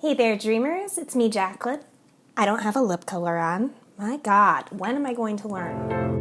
Hey there, dreamers. It's me, Jacqueline. I don't have a lip color on. My God, when am I going to learn?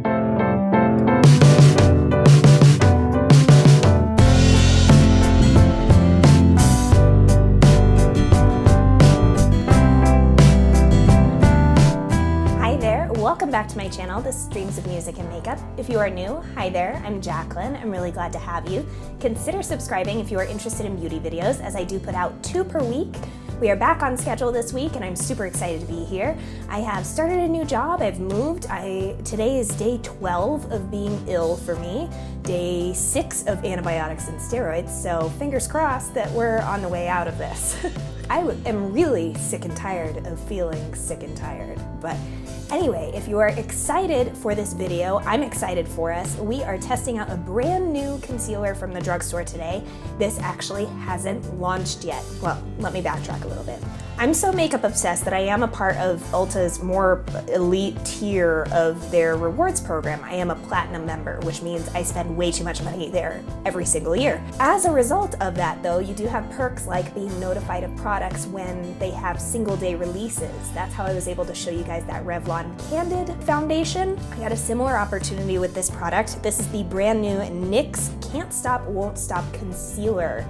Welcome back to my channel. This is Dreams of Music and Makeup. If you are new, hi there, I'm Jacqueline. I'm really glad to have you. Consider subscribing if you are interested in beauty videos, as I do put out 2 per week. We are back on schedule this week and I'm super excited to be here. I have started a new job, I've moved. Today is day 12 of being ill for me, day 6 of antibiotics and steroids, so fingers crossed that we're on the way out of this. I am really sick and tired of feeling sick and tired, but anyway, if you are excited for this video, I'm excited for us. We are testing out a brand new concealer from the drugstore today. This actually hasn't launched yet. Well, let me backtrack a little bit. I'm so makeup obsessed that I am a part of Ulta's more elite tier of their rewards program. I am a platinum member, which means I spend way too much money there every single year. As a result of that though, you do have perks like being notified of products when they have single day releases. That's how I was able to show you guys that Revlon Candid foundation. I had a similar opportunity with this product. This is the brand new NYX Can't Stop Won't Stop Concealer.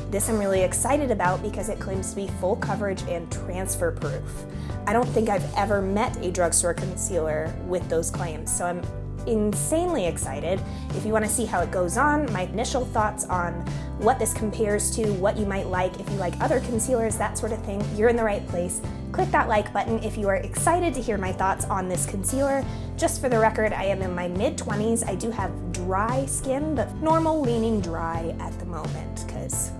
This I'm really excited about because it claims to be full coverage and transfer proof. I don't think I've ever met a drugstore concealer with those claims, so I'm insanely excited. If you want to see how it goes on, my initial thoughts on what this compares to, what you might like, if you like other concealers, that sort of thing, you're in the right place. Click that like button if you are excited to hear my thoughts on this concealer. Just for the record, I am in my mid-20s. I do have dry skin, but normal leaning dry at the moment, because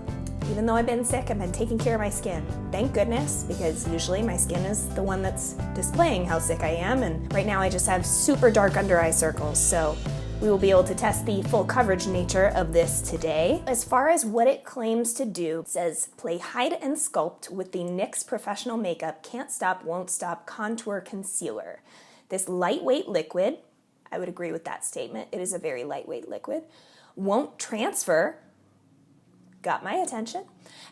even though I've been sick, I've been taking care of my skin. Thank goodness, because usually my skin is the one that's displaying how sick I am, and right now I just have super dark under eye circles, so we will be able to test the full coverage nature of this today. As far as what it claims to do, it says, play hide and sculpt with the NYX Professional Makeup Can't Stop Won't Stop Contour Concealer. This lightweight liquid, I would agree with that statement, it is a very lightweight liquid, won't transfer, got my attention,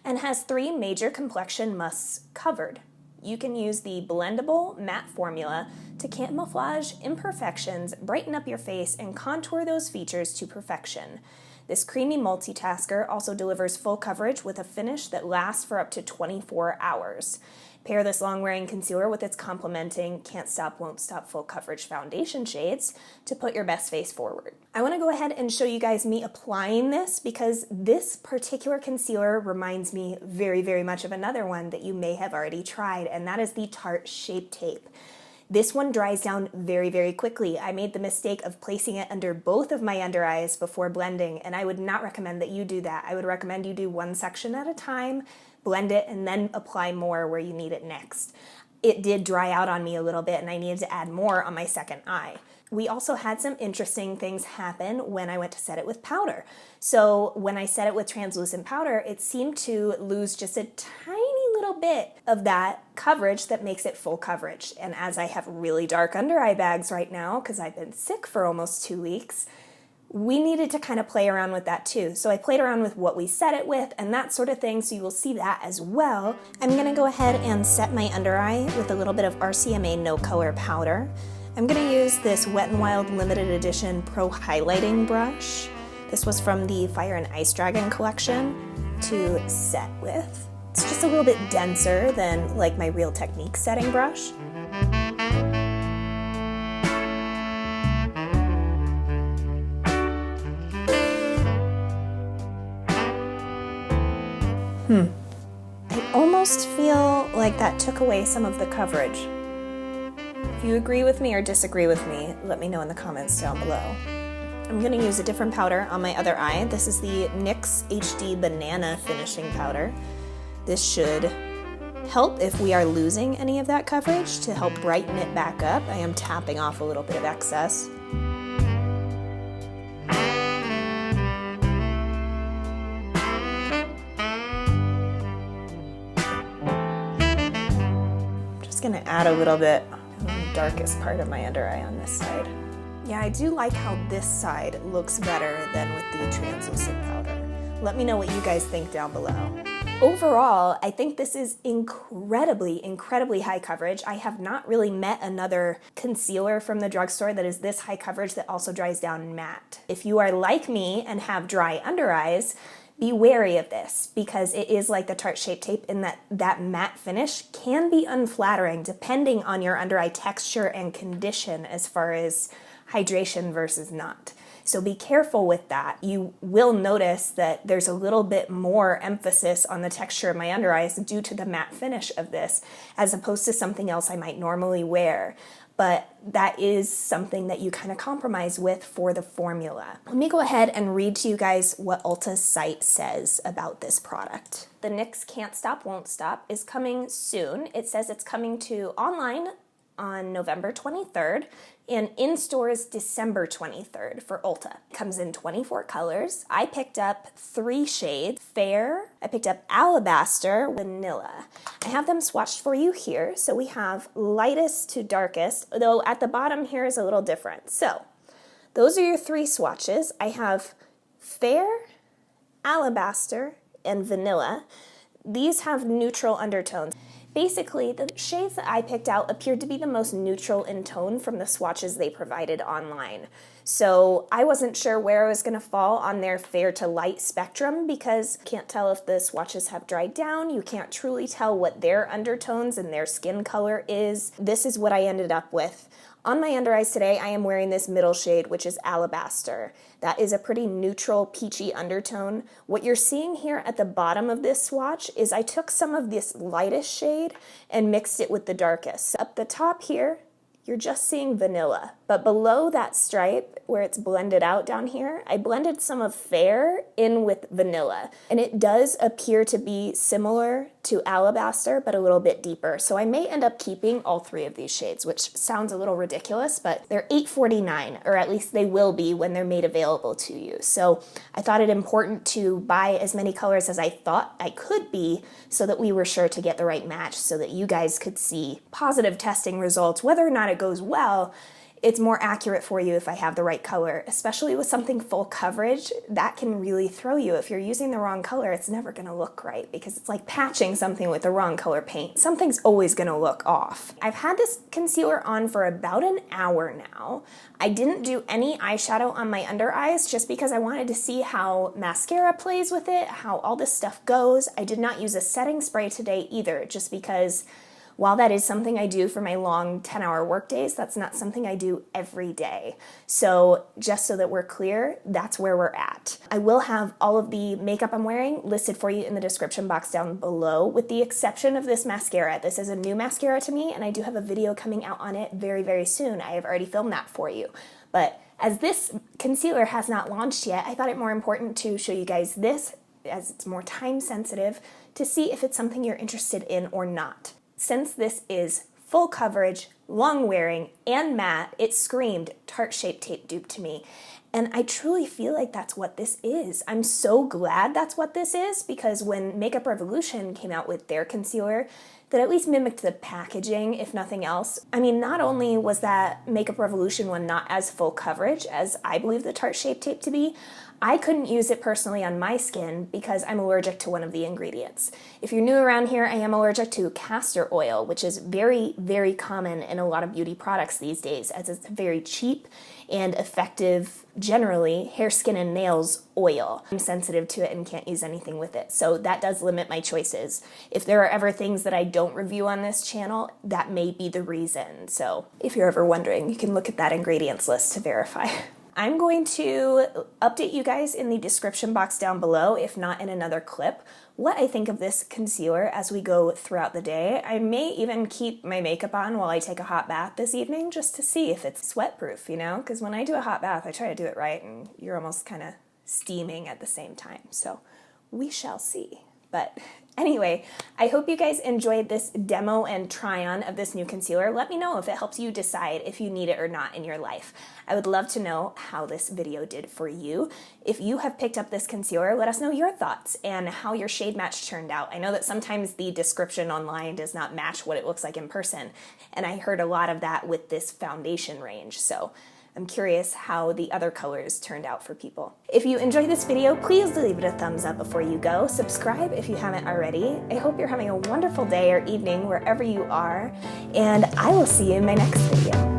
and has 3 major complexion musts covered. You can use the blendable matte formula to camouflage imperfections, brighten up your face, and contour those features to perfection. This creamy multitasker also delivers full coverage with a finish that lasts for up to 24 hours. Pair this long-wearing concealer with its complementing Can't Stop Won't Stop full coverage foundation shades to put your best face forward. I want to go ahead and show you guys me applying this because this particular concealer reminds me very, very much of another one that you may have already tried, and that is the Tarte Shape Tape. This one dries down very, very quickly. I made the mistake of placing it under both of my under eyes before blending, and I would not recommend that you do that. I would recommend you do one section at a time, blend it, and then apply more where you need it next. It did dry out on me a little bit and I needed to add more on my second eye. We also had some interesting things happen when I went to set it with powder. So when I set it with translucent powder, it seemed to lose just a tiny little bit of that coverage that makes it full coverage. And as I have really dark under eye bags right now, because I've been sick for almost 2 weeks, we needed to kind of play around with that too. So I played around with what we set it with and that sort of thing, so you will see that as well. I'm gonna go ahead and set my under eye with a little bit of RCMA No Color powder. I'm gonna use this Wet n Wild Limited Edition Pro Highlighting Brush. This was from the Fire and Ice Dragon collection to set with. It's just a little bit denser than like my Real Technique setting brush. I almost feel like that took away some of the coverage. If you agree with me or disagree with me, let me know in the comments down below. I'm going to use a different powder on my other eye. This is the NYX HD Banana Finishing Powder. This should help if we are losing any of that coverage to help brighten it back up. I am tapping off a little bit of excess. Gonna add a little bit on the darkest part of my under eye on this side. Yeah, I do like how this side looks better than with the translucent powder. Let me know what you guys think down below. Overall, I think this is incredibly high coverage. I have not really met another concealer from the drugstore that is this high coverage that also dries down matte. If you are like me and have dry under eyes, be wary of this because it is like the Tarte Shape Tape in that matte finish can be unflattering depending on your under eye texture and condition as far as hydration versus not. So be careful with that. You will notice that there's a little bit more emphasis on the texture of my under eyes due to the matte finish of this, as opposed to something else I might normally wear. But that is something that you kind of compromise with for the formula. Let me go ahead and read to you guys what Ulta's site says about this product. The NYX Can't Stop, Won't Stop is coming soon. It says it's coming to online on November 23rd and in stores December 23rd for Ulta. It comes in 24 colors. I picked up 3 shades, Fair, I picked up Alabaster, Vanilla. I have them swatched for you here. So we have lightest to darkest, though at the bottom here is a little different. So those are your 3 swatches. I have Fair, Alabaster, and Vanilla. These have neutral undertones. Basically, the shades that I picked out appeared to be the most neutral in tone from the swatches they provided online. So I wasn't sure where I was going to fall on their fair to light spectrum because you can't tell if the swatches have dried down. You can't truly tell what their undertones and their skin color is. This is what I ended up with. On my under eyes today, I am wearing this middle shade, which is Alabaster. That is a pretty neutral, peachy undertone. What you're seeing here at the bottom of this swatch is I took some of this lightest shade and mixed it with the darkest. Up the top here, you're just seeing Vanilla. But below that stripe, where it's blended out down here, I blended some of Fair in with Vanilla. And it does appear to be similar to Alabaster, but a little bit deeper. So I may end up keeping all 3 of these shades, which sounds a little ridiculous, but they're $8.49, or at least they will be when they're made available to you. So I thought it important to buy as many colors as I thought I could be so that we were sure to get the right match so that you guys could see positive testing results. Whether or not it goes well, it's more accurate for you if I have the right color, especially with something full coverage. That can really throw you. If you're using the wrong color, it's never going to look right because it's like patching something with the wrong color paint. Something's always going to look off. I've had this concealer on for about an hour now. I didn't do any eyeshadow on my under eyes just because I wanted to see how mascara plays with it, how all this stuff goes. I did not use a setting spray today either, just because while that is something I do for my long 10-hour work days, that's not something I do every day. So just so that we're clear, that's where we're at. I will have all of the makeup I'm wearing listed for you in the description box down below, with the exception of this mascara. This is a new mascara to me, and I do have a video coming out on it very soon. I have already filmed that for you. But as this concealer has not launched yet, I thought it more important to show you guys this, as it's more time sensitive, to see if it's something you're interested in or not. Since this is full coverage, long wearing, and matte, it screamed Tarte Shape Tape dupe to me. And I truly feel like that's what this is. I'm so glad that's what this is, because when Makeup Revolution came out with their concealer, that at least mimicked the packaging, if nothing else. I mean, not only was that Makeup Revolution one not as full coverage as I believe the Tarte Shape Tape to be, I couldn't use it personally on my skin because I'm allergic to one of the ingredients. If you're new around here, I am allergic to castor oil, which is very common in a lot of beauty products these days, as it's very cheap and effective, generally, hair, skin, and nails oil. I'm sensitive to it and can't use anything with it, so that does limit my choices. If there are ever things that I don't review on this channel, that may be the reason. So if you're ever wondering, you can look at that ingredients list to verify. I'm going to update you guys in the description box down below, if not in another clip, what I think of this concealer as we go throughout the day. I may even keep my makeup on while I take a hot bath this evening just to see if it's sweat proof, you know? Because when I do a hot bath, I try to do it right and you're almost kind of steaming at the same time. So we shall see. But anyway, I hope you guys enjoyed this demo and try-on of this new concealer. Let me know if it helps you decide if you need it or not in your life. I would love to know how this video did for you. If you have picked up this concealer, let us know your thoughts and how your shade match turned out. I know that sometimes the description online does not match what it looks like in person, and I heard a lot of that with this foundation range. So I'm curious how the other colors turned out for people. If you enjoyed this video, please leave it a thumbs up before you go. Subscribe if you haven't already. I hope you're having a wonderful day or evening wherever you are, and I will see you in my next video.